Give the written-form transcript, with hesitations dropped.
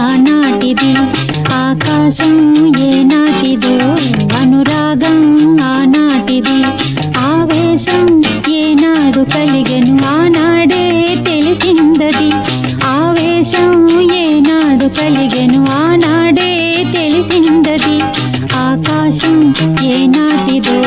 ఆనాటిది ఆకాశం ఏనాటిదో అనురాగం ఆనాటిది ఆవేశం ఏనాడు కలిగెను ఆనాడే తెలిసిందది ఆవేశం ఏనాడు కలిగెను ఆనాడే తెలిసిందది ఆకాశం ఏనాటిదో